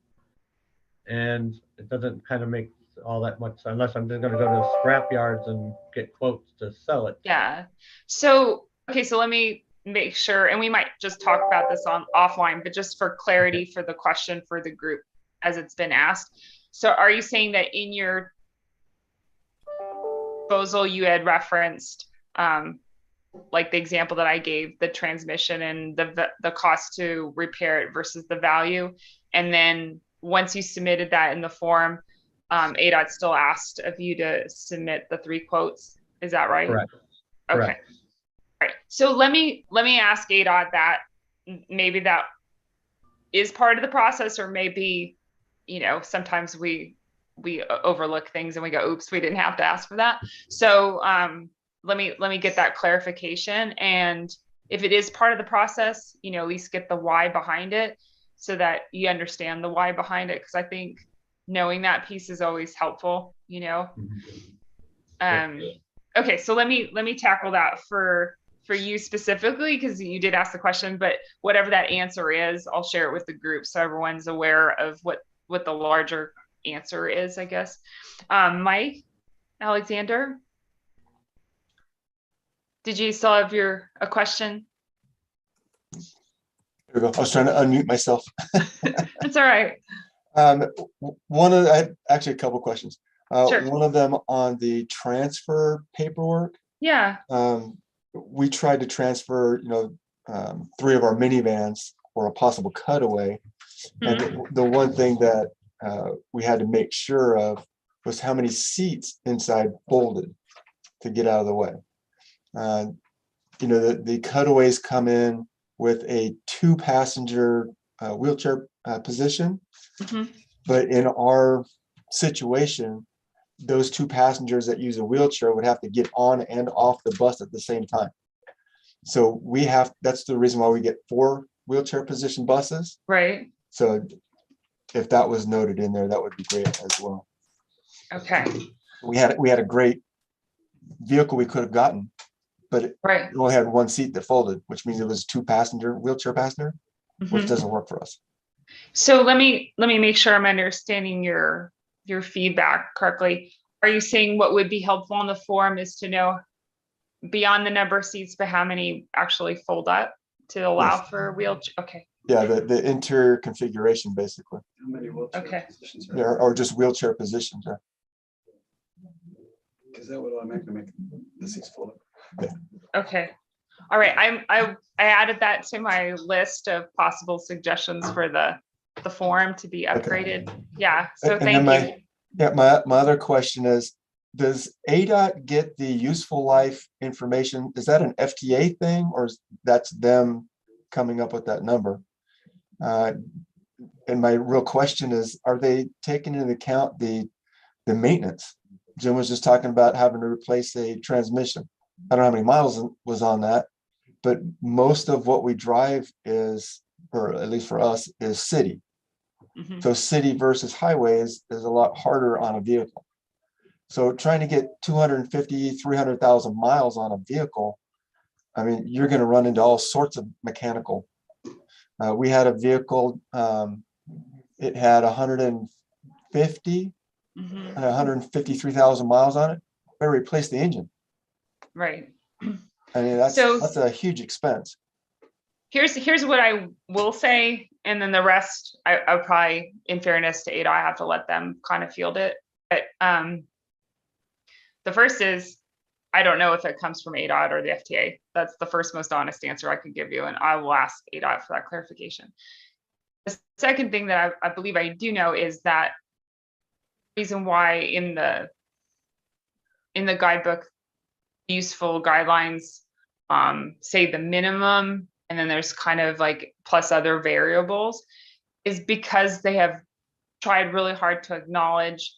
And it doesn't kind of make all that much, unless I'm just going to go to scrap yards and get quotes to sell it. Yeah. So, okay, so let me make sure, and we might just talk about this on offline, but just for clarity for the question for the group as it's been asked. So are you saying that in your proposal you had referenced like the example that I gave, the transmission and the cost to repair it versus the value, and then once you submitted that in the form, ADOT still asked of you to submit the 3 quotes? Is that right? Correct. Okay. Correct. All right. So let me ask ADOT that. Maybe that is part of the process, or maybe, sometimes we overlook things and we go, oops, we didn't have to ask for that. So let me get that clarification. And if it is part of the process, at least get the why behind it so that you understand the why behind it. Because I think knowing that piece is always helpful, Okay, so let me tackle that for you specifically, because you did ask the question, but whatever that answer is, I'll share it with the group so everyone's aware of what the larger answer is, I guess. Mike, Alexander, did you still have a question? There we go. I was trying to unmute myself. That's all right. I had actually a couple questions. Sure. One of them on the transfer paperwork. Yeah. We tried to transfer, 3 of our minivans for a possible cutaway. And the one thing that we had to make sure of was how many seats inside folded to get out of the way. The cutaways come in with a 2-passenger wheelchair position, but in our situation, those 2 passengers that use a wheelchair would have to get on and off the bus at the same time. So that's the reason why we get 4 wheelchair position buses. Right. So if that was noted in there, that would be great as well. Okay. We had a great vehicle we could have gotten, but it only had 1 seat that folded, which means it was 2-passenger wheelchair passenger, which doesn't work for us. So let me make sure I'm understanding your feedback correctly. Are you saying what would be helpful on the form is to know beyond the number of seats, but how many actually fold up to allow for wheelchair? Okay. Yeah, the interior configuration, basically. How many wheelchair positions are there? Or just wheelchair positions. Because that would automatically make the seats full. Okay. All right. I added that to my list of possible suggestions for the form to be upgraded. Okay. Yeah. So thank you. Yeah, my other question is, does ADOT get the useful life information? Is that an FTA thing, or that's them coming up with that number? And my real question is, are they taking into account the maintenance? Jim was just talking about having to replace a transmission. I don't know how many miles was on that, but most of what we drive is, or at least for us, is city. So city versus highway is a lot harder on a vehicle. So trying to get 250, 300,000 miles on a vehicle, I mean, you're going to run into all sorts of mechanical. We had a vehicle, it had 150 and 153,000 miles on it. I replaced the engine. Right. I mean, that's a huge expense. Here's what I will say, and then the rest, I'll probably, in fairness to ADOT, I have to let them kind of field it. But the first is, I don't know if it comes from ADOT or the FTA. That's the first most honest answer I could give you, and I will ask ADOT for that clarification. The second thing that I believe I do know is that the reason why in the guidebook, useful guidelines say the minimum, and then there's kind of like plus other variables, is because they have tried really hard to acknowledge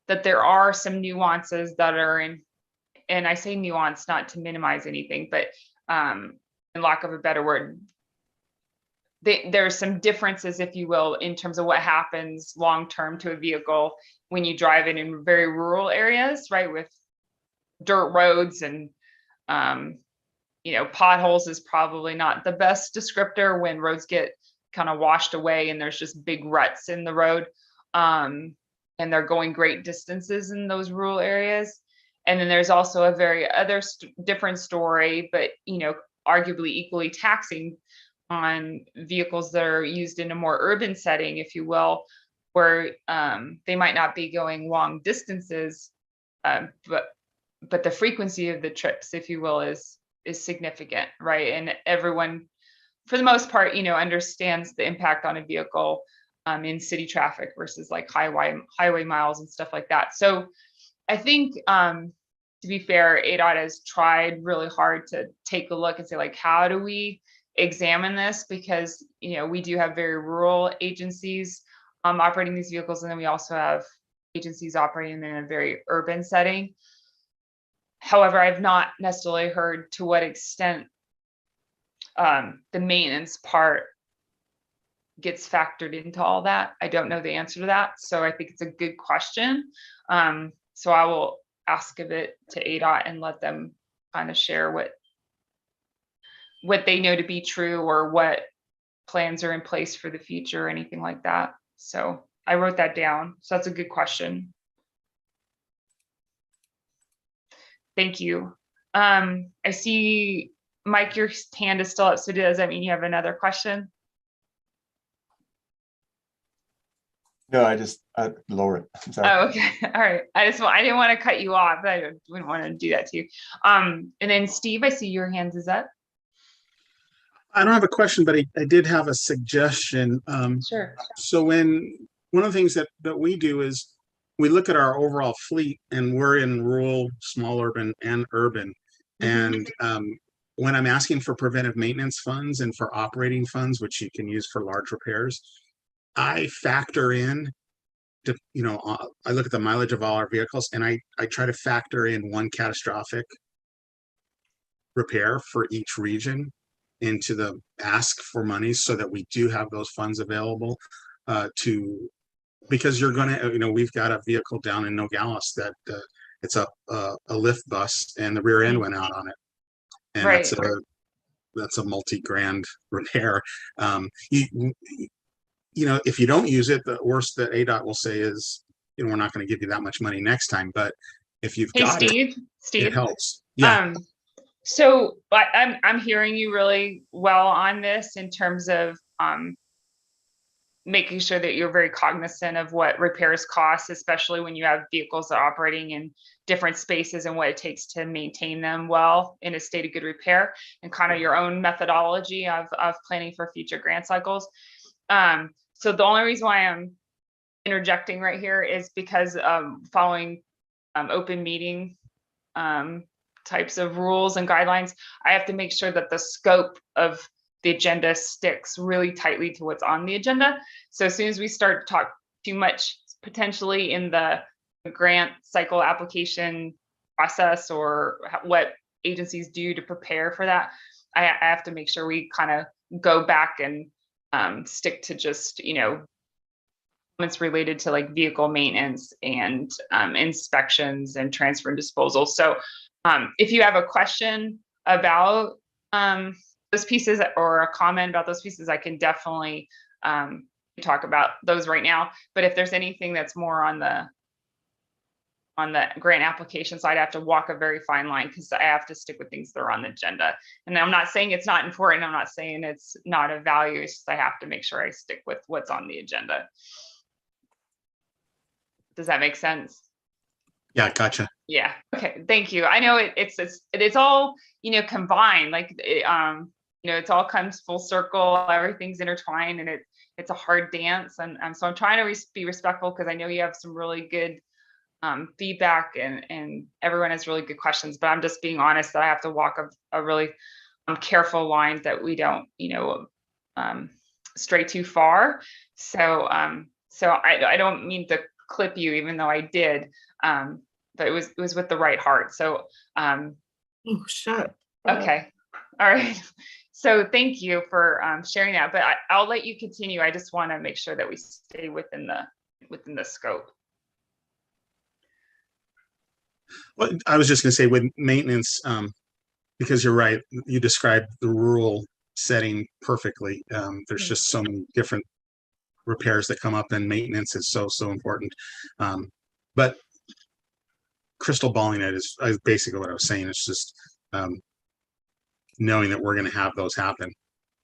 that there are some nuances that are in, and I say nuance not to minimize anything, but in lack of a better word, there's some differences, if you will, in terms of what happens long-term to a vehicle when you drive it in very rural areas, right, with dirt roads and potholes is probably not the best descriptor when roads get kind of washed away and there's just big ruts in the road, and they're going great distances in those rural areas. And then there's also a very different story, but arguably equally taxing on vehicles that are used in a more urban setting, if you will, where they might not be going long distances, but the frequency of the trips, if you will, is significant, right? And everyone, for the most part, understands the impact on a vehicle in city traffic versus like highway miles and stuff like that. So I think to be fair, ADOT has tried really hard to take a look and say, like, how do we examine this? Because, you know, we do have very rural agencies operating these vehicles, and then we also have agencies operating in a very urban setting. However, I've not necessarily heard to what extent the maintenance part gets factored into all that. I don't know the answer to that. So I think it's a good question. So I will ask of it to ADOT and let them kind of share what they know to be true, or what plans are in place for the future or anything like that. So I wrote that down. So that's a good question. Thank you. I see, Mike, your hand is still up. So does that mean you have another question? No, I lower it. I'm sorry. Oh, okay. All right. I didn't want to cut you off, but I wouldn't want to do that to you. And then Steve, I see your hands is up. I don't have a question, but I did have a suggestion. Sure. So one of the things that we do is we look at our overall fleet, and we're in rural, small urban, and urban. And when I'm asking for preventive maintenance funds and for operating funds, which you can use for large repairs, I factor in, I look at the mileage of all our vehicles, and I try to factor in one catastrophic repair for each region into the ask for money, so that we do have those funds available because you're going to, we've got a vehicle down in Nogales that it's a lift bus, and the rear end went out on it. And right. That's a multi-grand repair. If you don't use it, the worst that ADOT will say is, we're not going to give you that much money next time. But if you've got Steve, it helps. Yeah. So I'm hearing you really well on this in terms of making sure that you're very cognizant of what repairs cost, especially when you have vehicles that are operating in different spaces and what it takes to maintain them well in a state of good repair, and kind of your own methodology of planning for future grant cycles. So the only reason why I'm interjecting right here is because following open meeting types of rules and guidelines, I have to make sure that the scope of the agenda sticks really tightly to what's on the agenda. So as soon as we start to talk too much potentially in the grant cycle application process, or what agencies do to prepare for that, I have to make sure we kind of go back and stick to just, comments related to like vehicle maintenance and inspections and transfer and disposal. So if you have a question about those pieces, or a comment about those pieces, I can definitely talk about those right now. But if there's anything that's more on the grant application side, I have to walk a very fine line, because I have to stick with things that are on the agenda. And I'm not saying it's not important. I'm not saying it's not of value. It's just I have to make sure I stick with what's on the agenda. Does that make sense? Yeah, gotcha. Yeah. Okay. Thank you. I know it's all, combined, like, it all comes full circle. Everything's intertwined, and it's a hard dance. And so I'm trying to be respectful, because I know you have some really good feedback, and everyone has really good questions, but I'm just being honest that I have to walk a really careful line that we don't, stray too far. So I don't mean to clip you, even though I did, but it was with the right heart. So oh, shut. Okay. All right. So thank you for sharing that, but I'll let you continue. I just want to make sure that we stay within the scope. Well, I was just going to say with maintenance, because you're right, you described the rural setting perfectly. There's just so many different repairs that come up, and maintenance is so important. But crystal balling it is basically what I was saying. It's just knowing that we're going to have those happen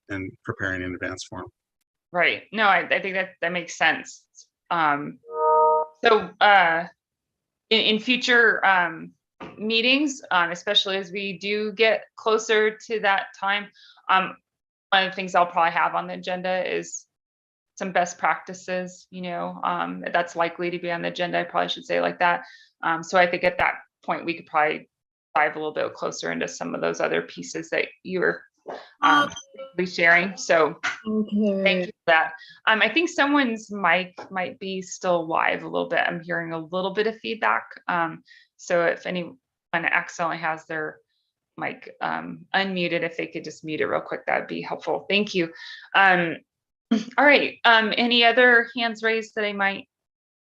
and preparing in advance for them. Right. No, I think that makes sense. So in future meetings, especially as we do get closer to that time, one of the things I'll probably have on the agenda is some best practices, that's likely to be on the agenda. I probably should say it like that. So I think at that point, we could probably dive a little bit closer into some of those other pieces that you were sharing. So thank you for that. I think someone's mic might be still live a little bit. I'm hearing a little bit of feedback. So if anyone accidentally has their mic unmuted, if they could just mute it real quick, that'd be helpful. Thank you. All right. Any other hands raised that I might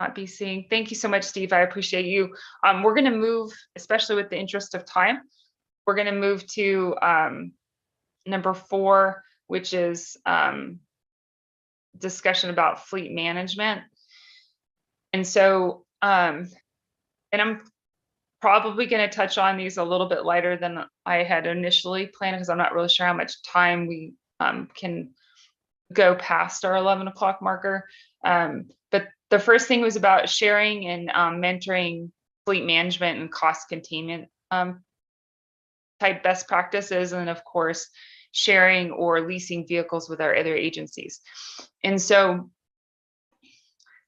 not be seeing? Thank you so much, Steve. I appreciate you. We're going to move, especially with the interest of time, we're going to move to number 4, which is discussion about fleet management. And so, and I'm probably going to touch on these a little bit lighter than I had initially planned, because I'm not really sure how much time we can go past our 11 o'clock marker. But the first thing was about sharing and mentoring fleet management and cost containment type best practices, and of course, sharing or leasing vehicles with our other agencies. And so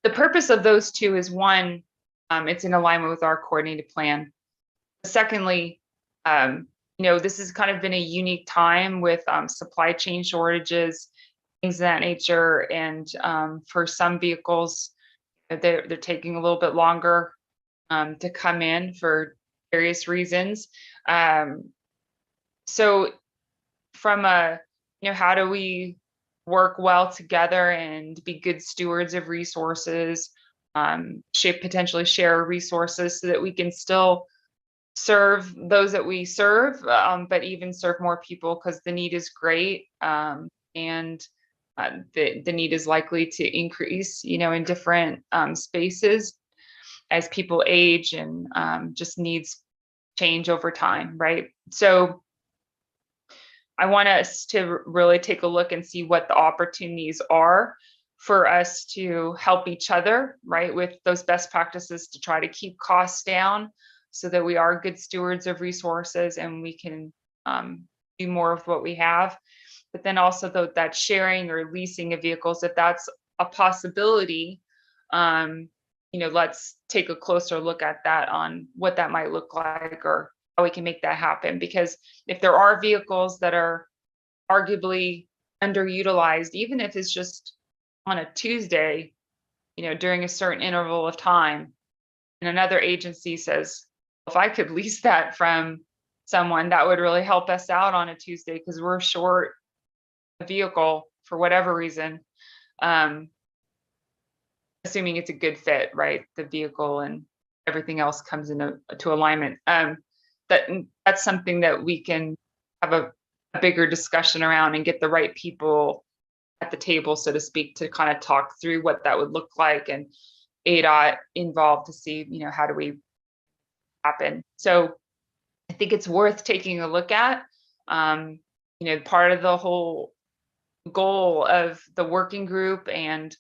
the purpose of those two is, one, it's in alignment with our coordinated plan. Secondly, this has kind of been a unique time with supply chain shortages, things of that nature. And for some vehicles, they're taking a little bit longer to come in for various reasons. So from how do we work well together and be good stewards of resources, potentially share resources so that we can still serve those that we serve, but even serve more people, because the need is great, and the need is likely to increase, in different spaces as people age, and just needs change over time, right? So I want us to really take a look and see what the opportunities are for us to help each other, right, with those best practices to try to keep costs down, so that we are good stewards of resources and we can do more of what we have. But then also that sharing or leasing of vehicles, if that's a possibility, let's take a closer look at that, on what that might look like or how we can make that happen. Because if there are vehicles that are arguably underutilized, even if it's just on a Tuesday, during a certain interval of time, and another agency says, if I could lease that from someone, that would really help us out on a Tuesday, because we're short a vehicle for whatever reason, assuming it's a good fit, right? The vehicle and everything else comes into alignment. That's something that we can have a bigger discussion around and get the right people at the table, so to speak, to kind of talk through what that would look like, and ADOT involved to see, how do we happen. So I think it's worth taking a look at. Part of the whole goal of the working group and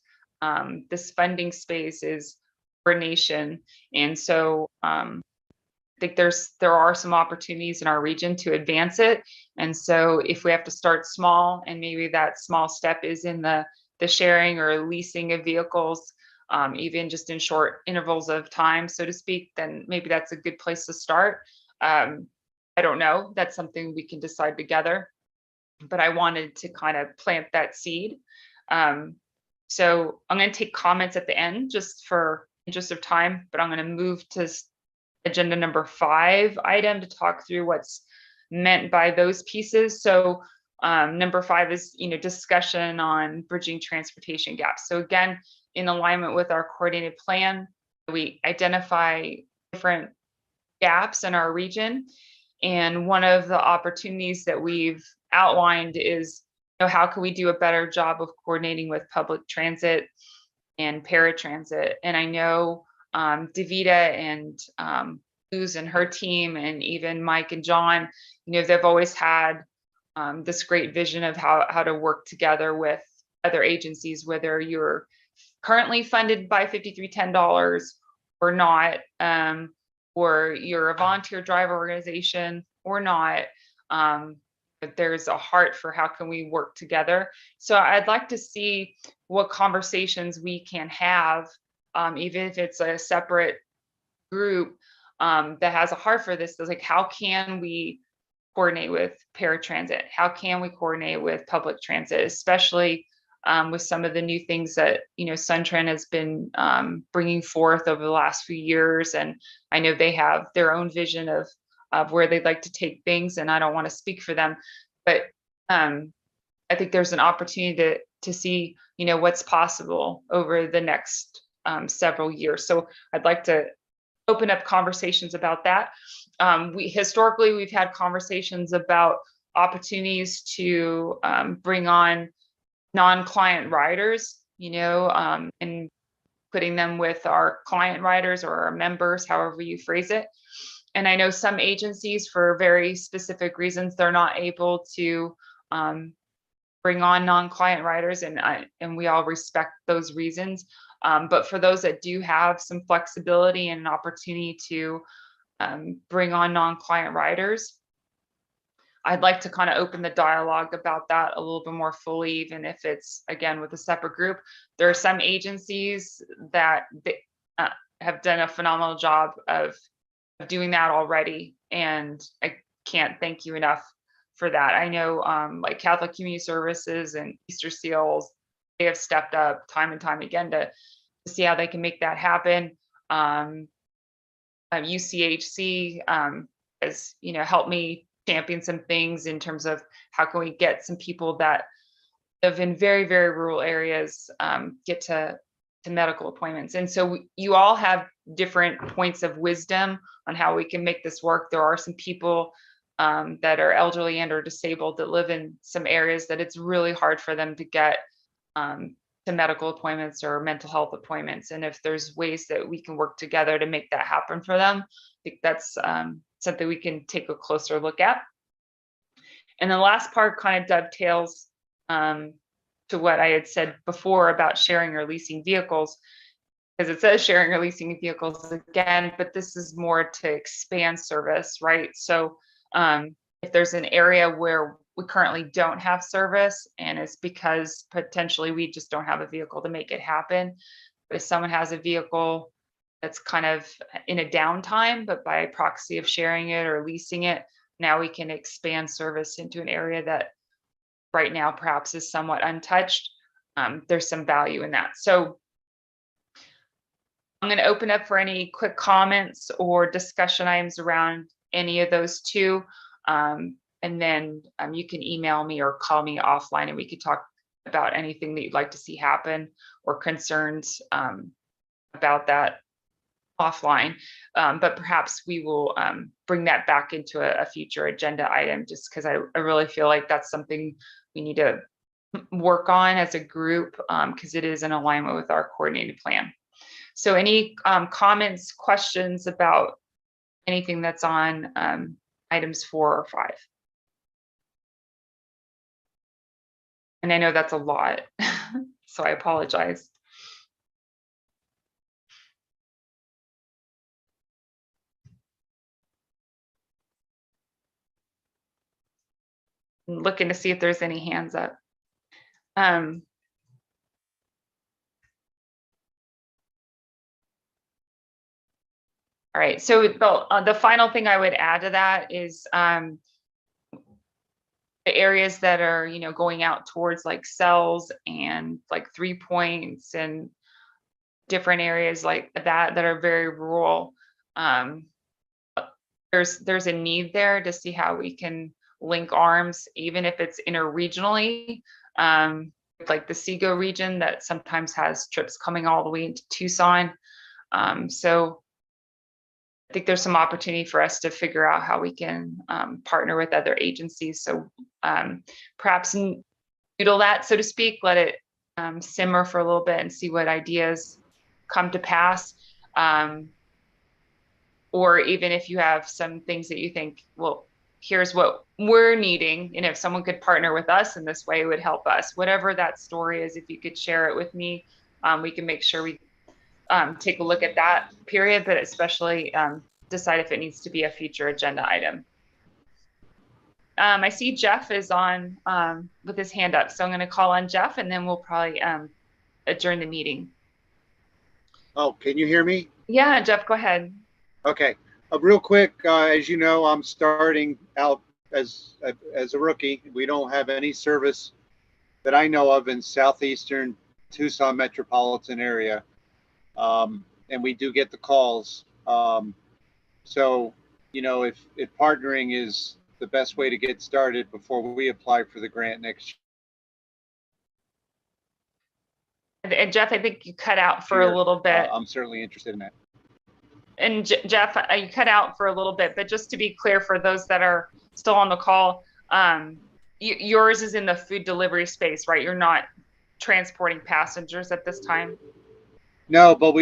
this funding space is coordination. And so I think there are some opportunities in our region to advance it. And so if we have to start small, and maybe that small step is in the sharing or leasing of vehicles, even just in short intervals of time, so to speak, then maybe that's a good place to start. I don't know. That's something we can decide together. But I wanted to kind of plant that seed. So I'm going to take comments at the end, just for interest of time, but I'm going to move to agenda number 5 item to talk through what's meant by those pieces. So number 5 is, discussion on bridging transportation gaps. So again, in alignment with our coordinated plan, we identify different gaps in our region. And one of the opportunities that we've outlined is, how can we do a better job of coordinating with public transit and paratransit? And I know Davida and Luz and her team, and even Mike and John, they've always had this great vision of how to work together with other agencies, whether you're currently funded by $5310 or not, or you're a volunteer driver organization or not. But there's a heart for how can we work together. So I'd like to see what conversations we can have, even if it's a separate group, that has a heart for this. Is like, how can we coordinate with paratransit? How can we coordinate with public transit, especially with some of the new things that, you know, Suntran has been bringing forth over the last few years. And I know they have their own vision of where they'd like to take things, and I don't want to speak for them, but I think there's an opportunity to see, you know, what's possible over the next several years. So I'd like to open up conversations about that. Historically, we've had conversations about opportunities to bring on non-client riders, you know, and putting them with our client riders or our members, however you phrase it. And I know some agencies, for very specific reasons, they're not able to bring on non-client riders, and we all respect those reasons. But for those that do have some flexibility and an opportunity to bring on non-client riders, I'd like to kind of open the dialogue about that a little bit more fully, even if it's, again, with a separate group. There are some agencies that have done a phenomenal job of doing that already, and I can't thank you enough for that. I know like Catholic Community Services and Easter Seals, they have stepped up time and time again to see how they can make that happen. UCHC has, you know, helped me champion some things in terms of how can we get some people that live in very, very rural areas get to medical appointments. And so you all have different points of wisdom on how we can make this work. There are some people that are elderly and or disabled that live in some areas that it's really hard for them to get to medical appointments or mental health appointments. And if there's ways that we can work together to make that happen for them, I think that's something we can take a closer look at. And the last part kind of dovetails to what I had said before about sharing or leasing vehicles, because it says sharing or leasing vehicles again, but this is more to expand service, right? So if there's an area where we currently don't have service, and it's because potentially we just don't have a vehicle to make it happen. But if someone has a vehicle that's kind of in a downtime, but by proxy of sharing it or leasing it, now we can expand service into an area that right now perhaps is somewhat untouched. There's some value in that. So I'm going to open up for any quick comments or discussion items around any of those two. And then you can email me or call me offline, and we could talk about anything that you'd like to see happen or concerns about that offline. But perhaps we will bring that back into a future agenda item, just because I really feel like that's something we need to work on as a group, because it is in alignment with our coordinated plan. So any comments, questions about anything that's on items 4 or 5? And I know that's a lot, so I apologize. I'm looking to see if there's any hands up. All right, so the final thing I would add to that is the areas that are, you know, going out towards like cells and like 3 points and different areas like that are very rural. There's a need there to see how we can link arms, even if it's interregionally, like the Seago region that sometimes has trips coming all the way into Tucson. So I think there's some opportunity for us to figure out how we can partner with other agencies. So perhaps noodle that, so to speak, let it simmer for a little bit and see what ideas come to pass. Or even if you have some things that you think, well, here's what we're needing, and if someone could partner with us in this way, it would help us. Whatever that story is, if you could share it with me, we can make sure we take a look at that period, but especially decide if it needs to be a future agenda item. I see Jeff is on with his hand up, so I'm going to call on Jeff, and then we'll probably adjourn the meeting. Oh, can you hear me? Yeah, Jeff, go ahead. Okay. Real quick, as you know, I'm starting out as a rookie. We don't have any service that I know of in southeastern Tucson metropolitan area, and we do get the calls. So, you know, if partnering is the best way to get started before we apply for the grant next year. And Jeff, I think you cut out for a little bit. I'm certainly interested in that. And Jeff, you cut out for a little bit, but just to be clear for those that are still on the call, yours is in the food delivery space, right? You're not transporting passengers at this time? No, but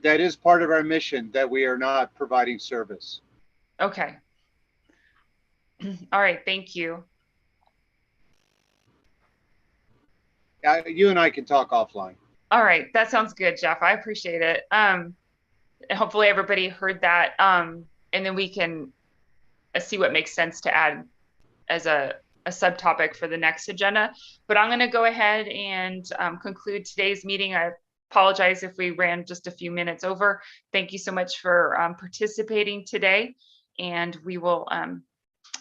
that is part of our mission, that we are not providing service. Okay. All right, thank you. You and I can talk offline. All right, that sounds good, Jeff. I appreciate it. Hopefully everybody heard that. And then we can see what makes sense to add as a subtopic for the next agenda. But I'm going to go ahead and conclude today's meeting. I apologize if we ran just a few minutes over. Thank you so much for participating today. And we will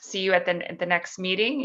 see you at the next meeting.